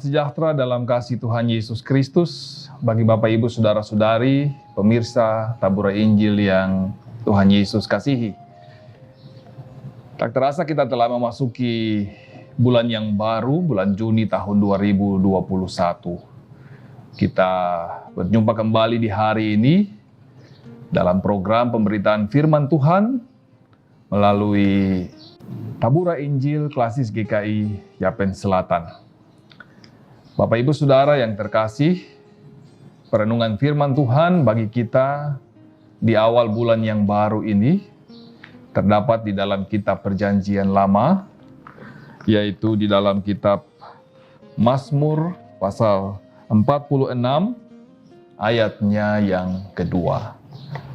sejahtera dalam kasih Tuhan Yesus Kristus bagi Bapak Ibu Saudara-saudari, pemirsa Tabura Injil yang Tuhan Yesus kasihi. Tak terasa kita telah memasuki bulan yang baru, bulan Juni tahun 2021. Kita berjumpa kembali di hari ini dalam program pemberitaan firman Tuhan melalui Tabura Injil Klasis GKI Yapen Selatan. Bapak Ibu Saudara yang terkasih, perenungan firman Tuhan bagi kita di awal bulan yang baru ini terdapat di dalam kitab Perjanjian Lama, yaitu di dalam kitab Mazmur pasal 46 ayatnya yang kedua.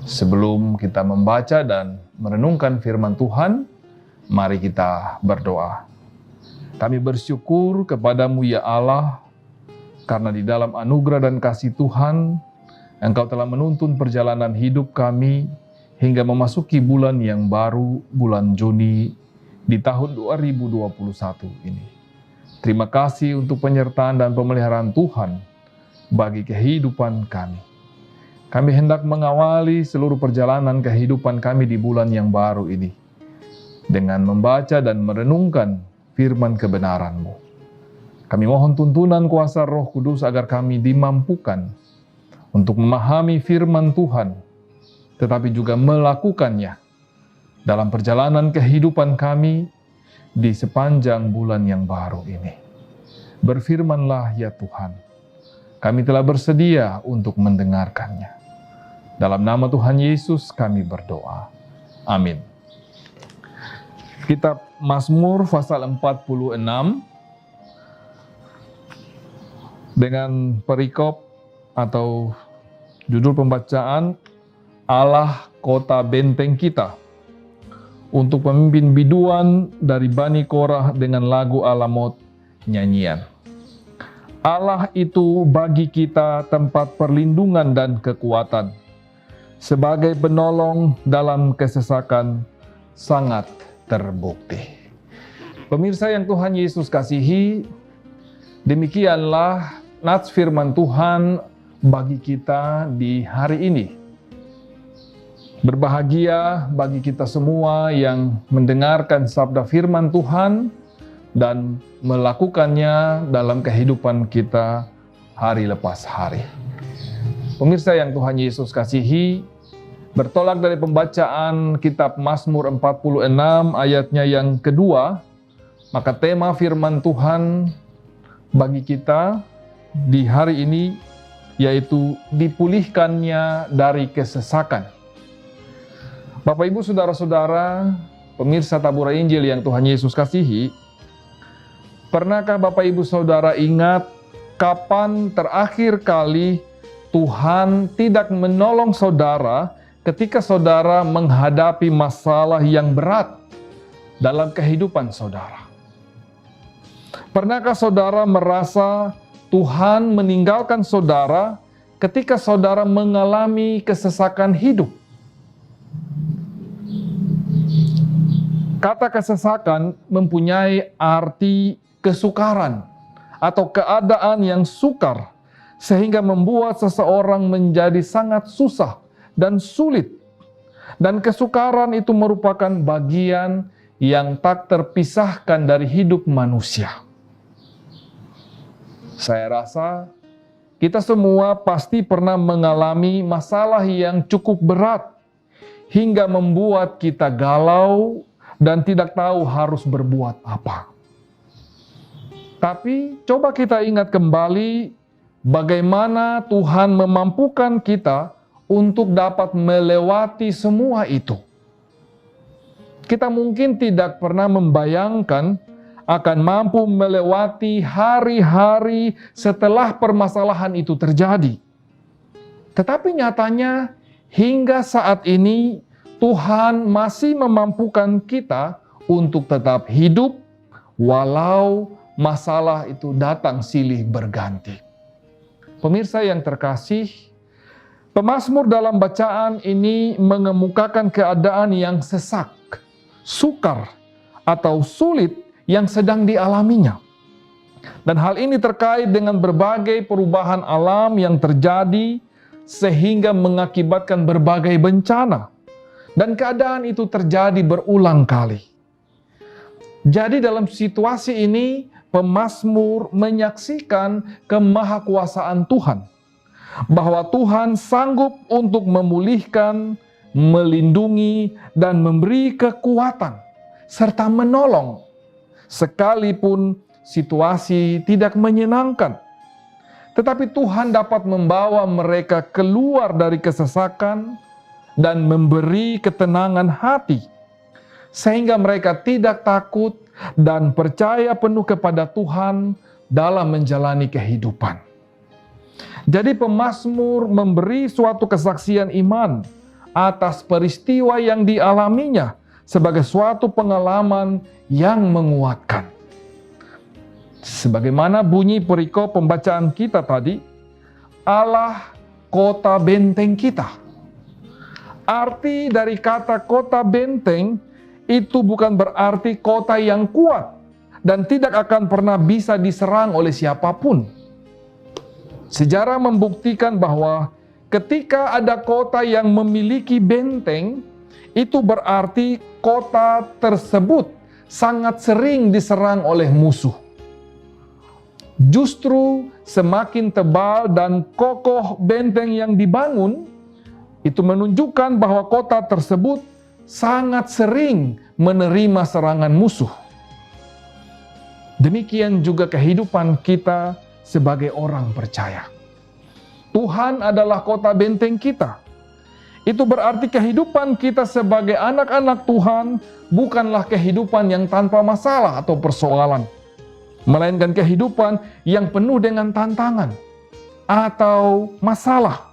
Sebelum kita membaca dan merenungkan firman Tuhan, mari kita berdoa. Kami bersyukur kepadamu ya Allah, karena di dalam anugerah dan kasih Tuhan, Engkau telah menuntun perjalanan hidup kami hingga memasuki bulan yang baru, bulan Juni di tahun 2021 ini. Terima kasih untuk penyertaan dan pemeliharaan Tuhan bagi kehidupan kami. Kami hendak mengawali seluruh perjalanan kehidupan kami di bulan yang baru ini dengan membaca dan merenungkan firman kebenaran-Mu. Kami mohon tuntunan kuasa Roh Kudus agar kami dimampukan untuk memahami firman Tuhan, tetapi juga melakukannya dalam perjalanan kehidupan kami di sepanjang bulan yang baru ini. Berfirmanlah ya Tuhan, kami telah bersedia untuk mendengarkannya. Dalam nama Tuhan Yesus kami berdoa. Amin. Kitab Mazmur pasal 46 dengan perikop atau judul pembacaan Allah Kota Benteng Kita untuk pemimpin biduan dari Bani Korah dengan lagu Alamot nyanyian. Allah itu bagi kita tempat perlindungan dan kekuatan, sebagai penolong dalam kesesakan sangat terbukti. Pemirsa yang Tuhan Yesus kasihi, demikianlah nats firman Tuhan bagi kita di hari ini. Berbahagia bagi kita semua yang mendengarkan sabda firman Tuhan dan melakukannya dalam kehidupan kita hari lepas hari. Pemirsa yang Tuhan Yesus kasihi, bertolak dari pembacaan kitab Mazmur 46 ayatnya yang kedua, maka tema firman Tuhan bagi kita di hari ini yaitu dipulihkannya dari kesesakan. Bapak Ibu Saudara-saudara, pemirsa Tabura Injil yang Tuhan Yesus kasihi, pernahkah Bapak Ibu Saudara ingat kapan terakhir kali Tuhan tidak menolong saudara ketika saudara menghadapi masalah yang berat dalam kehidupan saudara? Pernahkah saudara merasa Tuhan meninggalkan saudara ketika saudara mengalami kesesakan hidup? Kata kesesakan mempunyai arti kesukaran atau keadaan yang sukar, sehingga membuat seseorang menjadi sangat susah dan sulit. Dan kesukaran itu merupakan bagian yang tak terpisahkan dari hidup manusia. Saya rasa kita semua pasti pernah mengalami masalah yang cukup berat hingga membuat kita galau dan tidak tahu harus berbuat apa. Tapi coba kita ingat kembali bagaimana Tuhan memampukan kita untuk dapat melewati semua itu. Kita mungkin tidak pernah membayangkan akan mampu melewati hari-hari setelah permasalahan itu terjadi. Tetapi nyatanya hingga saat ini Tuhan masih memampukan kita untuk tetap hidup walau masalah itu datang silih berganti. Pemirsa yang terkasih, pemazmur dalam bacaan ini mengemukakan keadaan yang sesak, sukar, atau sulit yang sedang dialaminya. Dan hal ini terkait dengan berbagai perubahan alam yang terjadi sehingga mengakibatkan berbagai bencana. Dan keadaan itu terjadi berulang kali. Jadi dalam situasi ini, pemazmur menyaksikan kemahakuasaan Tuhan. Bahwa Tuhan sanggup untuk memulihkan, melindungi, dan memberi kekuatan, serta menolong, sekalipun situasi tidak menyenangkan. Tetapi Tuhan dapat membawa mereka keluar dari kesesakan dan memberi ketenangan hati, sehingga mereka tidak takut dan percaya penuh kepada Tuhan dalam menjalani kehidupan. Jadi pemazmur memberi suatu kesaksian iman atas peristiwa yang dialaminya sebagai suatu pengalaman yang menguatkan. Sebagaimana bunyi perikop pembacaan kita tadi, Allah kota benteng kita. Arti dari kata kota benteng itu bukan berarti kota yang kuat dan tidak akan pernah bisa diserang oleh siapapun. Sejarah membuktikan bahwa ketika ada kota yang memiliki benteng, itu berarti kota tersebut sangat sering diserang oleh musuh. Justru semakin tebal dan kokoh benteng yang dibangun, itu menunjukkan bahwa kota tersebut sangat sering menerima serangan musuh. Demikian juga kehidupan kita sebagai orang percaya. Tuhan adalah kota benteng kita. Itu berarti kehidupan kita sebagai anak-anak Tuhan bukanlah kehidupan yang tanpa masalah atau persoalan, melainkan kehidupan yang penuh dengan tantangan atau masalah.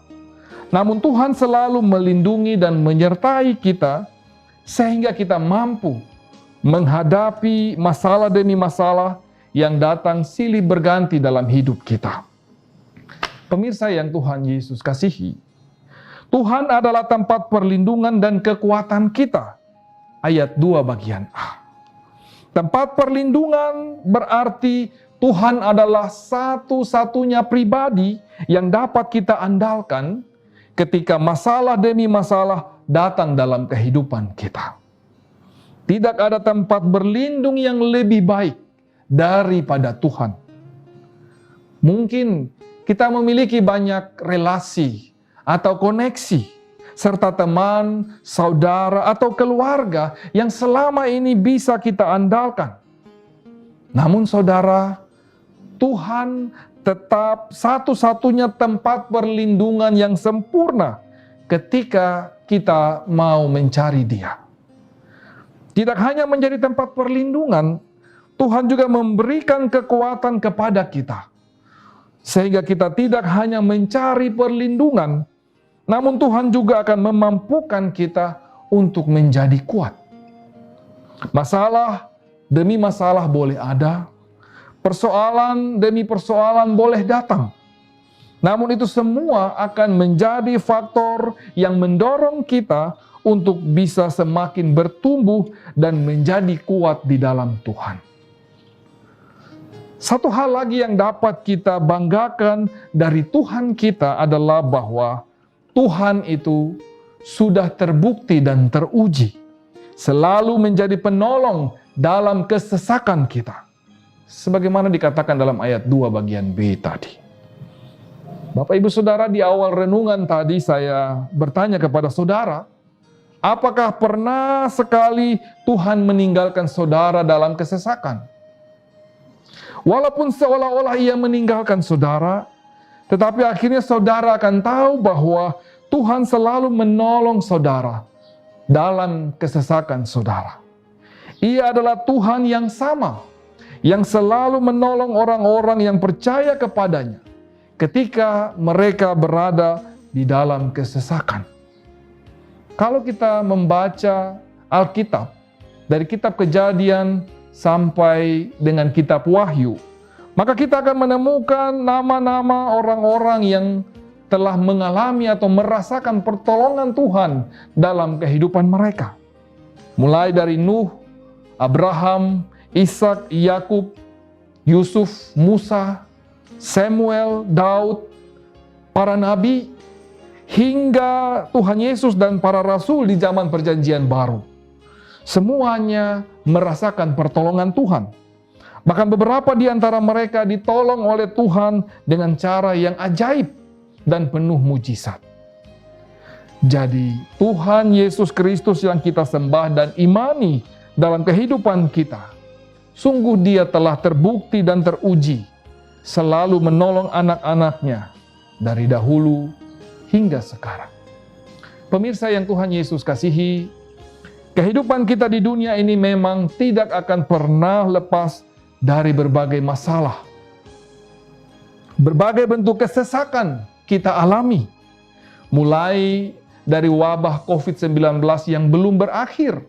Namun Tuhan selalu melindungi dan menyertai kita sehingga kita mampu menghadapi masalah demi masalah yang datang silih berganti dalam hidup kita. Pemirsa yang Tuhan Yesus kasihi, Tuhan adalah tempat perlindungan dan kekuatan kita. Ayat 2 bagian A. Tempat perlindungan berarti Tuhan adalah satu-satunya pribadi yang dapat kita andalkan ketika masalah demi masalah datang dalam kehidupan kita. Tidak ada tempat berlindung yang lebih baik daripada Tuhan. Mungkin kita memiliki banyak relasi atau koneksi, serta teman, saudara, atau keluarga yang selama ini bisa kita andalkan. Namun saudara, Tuhan tetap satu-satunya tempat perlindungan yang sempurna ketika kita mau mencari Dia. Tidak hanya menjadi tempat perlindungan, Tuhan juga memberikan kekuatan kepada kita. Sehingga kita tidak hanya mencari perlindungan, namun Tuhan juga akan memampukan kita untuk menjadi kuat. Masalah demi masalah boleh ada, persoalan demi persoalan boleh datang. Namun itu semua akan menjadi faktor yang mendorong kita untuk bisa semakin bertumbuh dan menjadi kuat di dalam Tuhan. Satu hal lagi yang dapat kita banggakan dari Tuhan kita adalah bahwa Tuhan itu sudah terbukti dan teruji, selalu menjadi penolong dalam kesesakan kita. Sebagaimana dikatakan dalam ayat 2 bagian B tadi. Bapak Ibu Saudara, di awal renungan tadi saya bertanya kepada saudara, apakah pernah sekali Tuhan meninggalkan saudara dalam kesesakan? Walaupun seolah-olah Ia meninggalkan saudara, tetapi akhirnya saudara akan tahu bahwa Tuhan selalu menolong saudara dalam kesesakan saudara. Ia adalah Tuhan yang sama, yang selalu menolong orang-orang yang percaya kepadanya ketika mereka berada di dalam kesesakan. Kalau kita membaca Alkitab, dari kitab Kejadian sampai dengan kitab Wahyu, maka kita akan menemukan nama-nama orang-orang yang telah mengalami atau merasakan pertolongan Tuhan dalam kehidupan mereka. Mulai dari Nuh, Abraham, Ishak, Yakub, Yusuf, Musa, Samuel, Daud, para nabi, hingga Tuhan Yesus dan para rasul di zaman Perjanjian Baru. Semuanya merasakan pertolongan Tuhan. Bahkan beberapa di antara mereka ditolong oleh Tuhan dengan cara yang ajaib dan penuh mujizat. Jadi Tuhan Yesus Kristus yang kita sembah dan imani dalam kehidupan kita, sungguh Dia telah terbukti dan teruji selalu menolong anak-anaknya dari dahulu hingga sekarang. Pemirsa yang Tuhan Yesus kasihi, kehidupan kita di dunia ini memang tidak akan pernah lepas dari berbagai masalah. Berbagai bentuk kesesakan kita alami. Mulai dari wabah COVID-19 yang belum berakhir.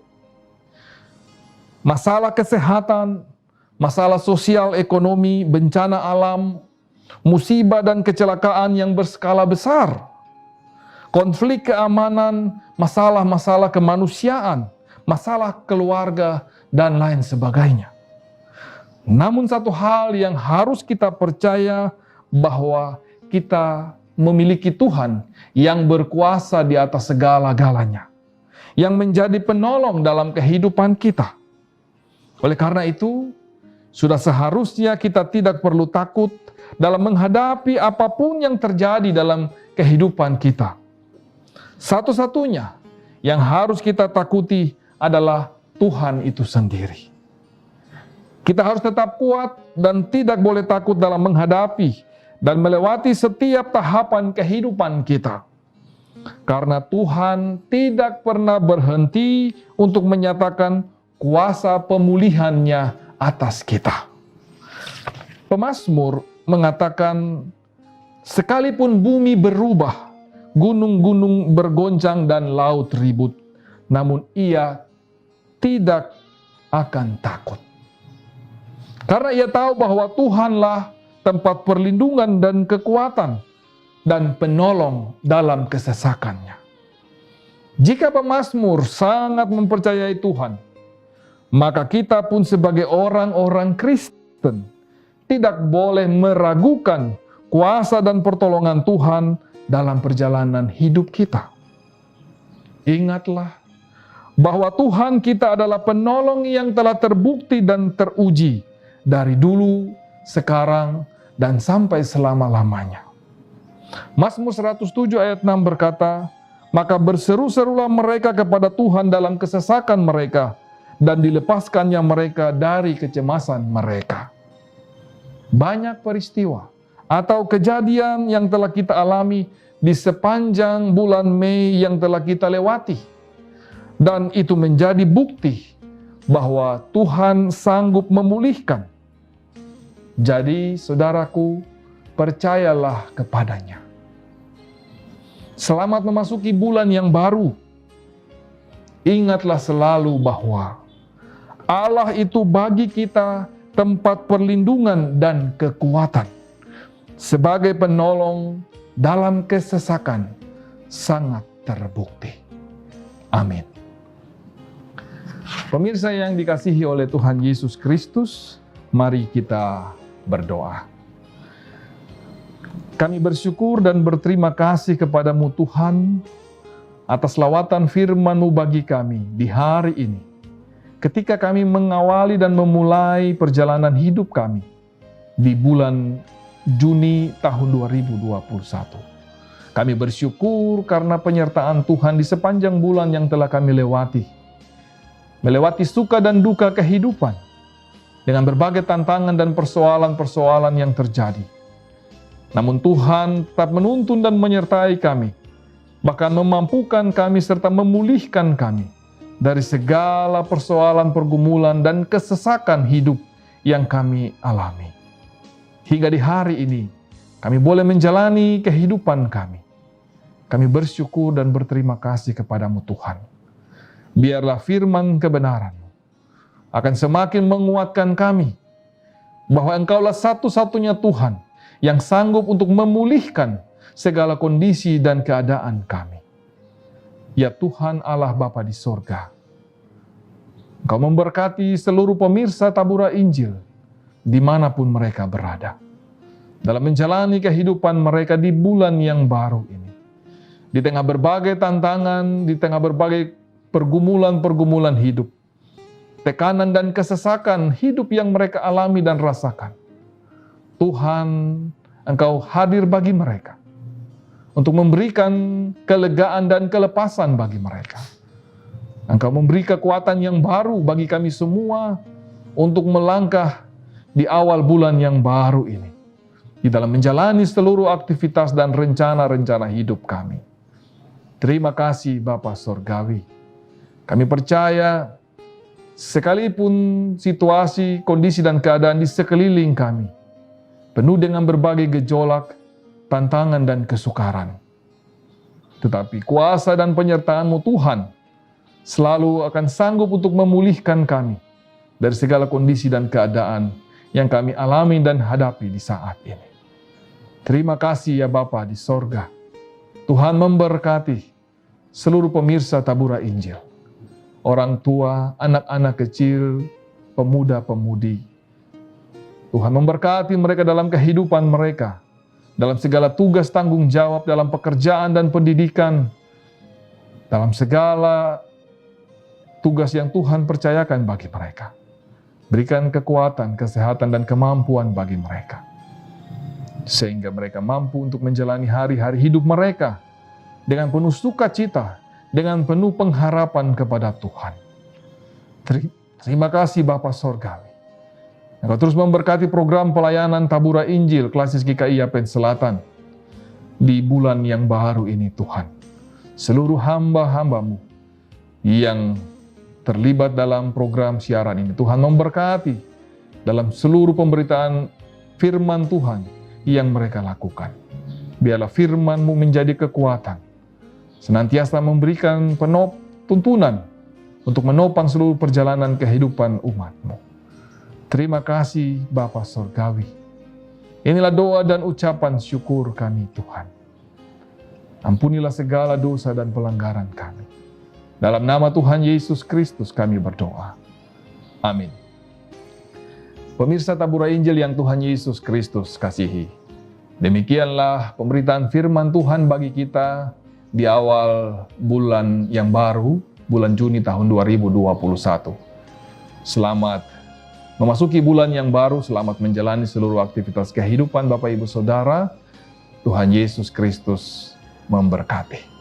Masalah kesehatan, masalah sosial ekonomi, bencana alam, musibah dan kecelakaan yang berskala besar. Konflik keamanan, masalah-masalah kemanusiaan, masalah keluarga, dan lain sebagainya. Namun satu hal yang harus kita percaya bahwa kita memiliki Tuhan yang berkuasa di atas segala-galanya, yang menjadi penolong dalam kehidupan kita. Oleh karena itu, sudah seharusnya kita tidak perlu takut dalam menghadapi apapun yang terjadi dalam kehidupan kita. Satu-satunya yang harus kita takuti adalah Tuhan itu sendiri. Kita harus tetap kuat dan tidak boleh takut dalam menghadapi dan melewati setiap tahapan kehidupan kita. Karena Tuhan tidak pernah berhenti untuk menyatakan kuasa pemulihan-Nya atas kita. Pemazmur mengatakan, sekalipun bumi berubah, gunung-gunung bergoncang dan laut ribut, namun Ia tidak akan takut. Karena Ia tahu bahwa Tuhanlah tempat perlindungan dan kekuatan dan penolong dalam kesesakannya. Jika pemazmur sangat mempercayai Tuhan, maka kita pun sebagai orang-orang Kristen tidak boleh meragukan kuasa dan pertolongan Tuhan dalam perjalanan hidup kita. Ingatlah bahwa Tuhan kita adalah penolong yang telah terbukti dan teruji dari dulu, sekarang, dan sampai selama-lamanya. Mazmur 107 ayat 6 berkata, maka berseru-serulah mereka kepada Tuhan dalam kesesakan mereka, dan dilepaskannya mereka dari kecemasan mereka. Banyak peristiwa atau kejadian yang telah kita alami di sepanjang bulan Mei yang telah kita lewati. Dan itu menjadi bukti bahwa Tuhan sanggup memulihkan. Jadi, saudaraku, percayalah kepadanya. Selamat memasuki bulan yang baru. Ingatlah selalu bahwa Allah itu bagi kita tempat perlindungan dan kekuatan. Sebagai penolong dalam kesesakan sangat terbukti. Amin. Pemirsa yang dikasihi oleh Tuhan Yesus Kristus, mari kita berdoa. Kami bersyukur dan berterima kasih kepadamu Tuhan atas lawatan firman-Mu bagi kami di hari ini. Ketika kami mengawali dan memulai perjalanan hidup kami di bulan Juni tahun 2021. Kami bersyukur karena penyertaan Tuhan di sepanjang bulan yang telah kami lewati. Melewati suka dan duka kehidupan dengan berbagai tantangan dan persoalan-persoalan yang terjadi. Namun Tuhan tetap menuntun dan menyertai kami, bahkan memampukan kami serta memulihkan kami dari segala persoalan, pergumulan, dan kesesakan hidup yang kami alami. Hingga di hari ini, kami boleh menjalani kehidupan kami. Kami bersyukur dan berterima kasih kepadamu Tuhan. Biarlah firman kebenaran akan semakin menguatkan kami, bahwa Engkaulah satu-satunya Tuhan yang sanggup untuk memulihkan segala kondisi dan keadaan kami. Ya Tuhan Allah Bapa di sorga, Engkau memberkati seluruh pemirsa Tabura Injil, dimanapun mereka berada. Dalam menjalani kehidupan mereka di bulan yang baru ini. Di tengah berbagai tantangan, di tengah berbagai pergumulan-pergumulan hidup. Tekanan dan kesesakan hidup yang mereka alami dan rasakan. Tuhan, Engkau hadir bagi mereka. Untuk memberikan kelegaan dan kelepasan bagi mereka. Engkau memberi kekuatan yang baru bagi kami semua untuk melangkah di awal bulan yang baru ini. Di dalam menjalani seluruh aktivitas dan rencana-rencana hidup kami. Terima kasih Bapa Sorgawi. Kami percaya sekalipun situasi, kondisi dan keadaan di sekeliling kami penuh dengan berbagai gejolak, tantangan dan kesukaran. Tetapi kuasa dan penyertaan-Mu Tuhan selalu akan sanggup untuk memulihkan kami dari segala kondisi dan keadaan yang kami alami dan hadapi di saat ini. Terima kasih ya Bapa di sorga. Tuhan memberkati seluruh pemirsa Tabura Injil. Orang tua, anak-anak kecil, pemuda-pemudi. Tuhan memberkati mereka dalam kehidupan mereka. Dalam segala tugas tanggung jawab, dalam pekerjaan dan pendidikan. Dalam segala tugas yang Tuhan percayakan bagi mereka. Berikan kekuatan, kesehatan, dan kemampuan bagi mereka. Sehingga mereka mampu untuk menjalani hari-hari hidup mereka dengan penuh sukacita, dengan penuh pengharapan kepada Tuhan. Terima kasih Bapa Sorgawi. Engkau terus memberkati program pelayanan Tabura Injil Klasis GKI Yapen Selatan di bulan yang baru ini Tuhan. Seluruh hamba-hamba-Mu yang terlibat dalam program siaran ini, Tuhan memberkati dalam seluruh pemberitaan firman Tuhan yang mereka lakukan. Biarlah firman-Mu menjadi kekuatan, senantiasa memberikan tuntunan untuk menopang seluruh perjalanan kehidupan umat-Mu. Terima kasih Bapa Sorgawi. Inilah doa dan ucapan syukur kami Tuhan. Ampunilah segala dosa dan pelanggaran kami. Dalam nama Tuhan Yesus Kristus kami berdoa. Amin. Pemirsa Tabura Injil yang Tuhan Yesus Kristus kasihi. Demikianlah pemberitaan firman Tuhan bagi kita di awal bulan yang baru, bulan Juni tahun 2021. Selamat memasuki bulan yang baru, selamat menjalani seluruh aktivitas kehidupan Bapak Ibu Saudara. Tuhan Yesus Kristus memberkati.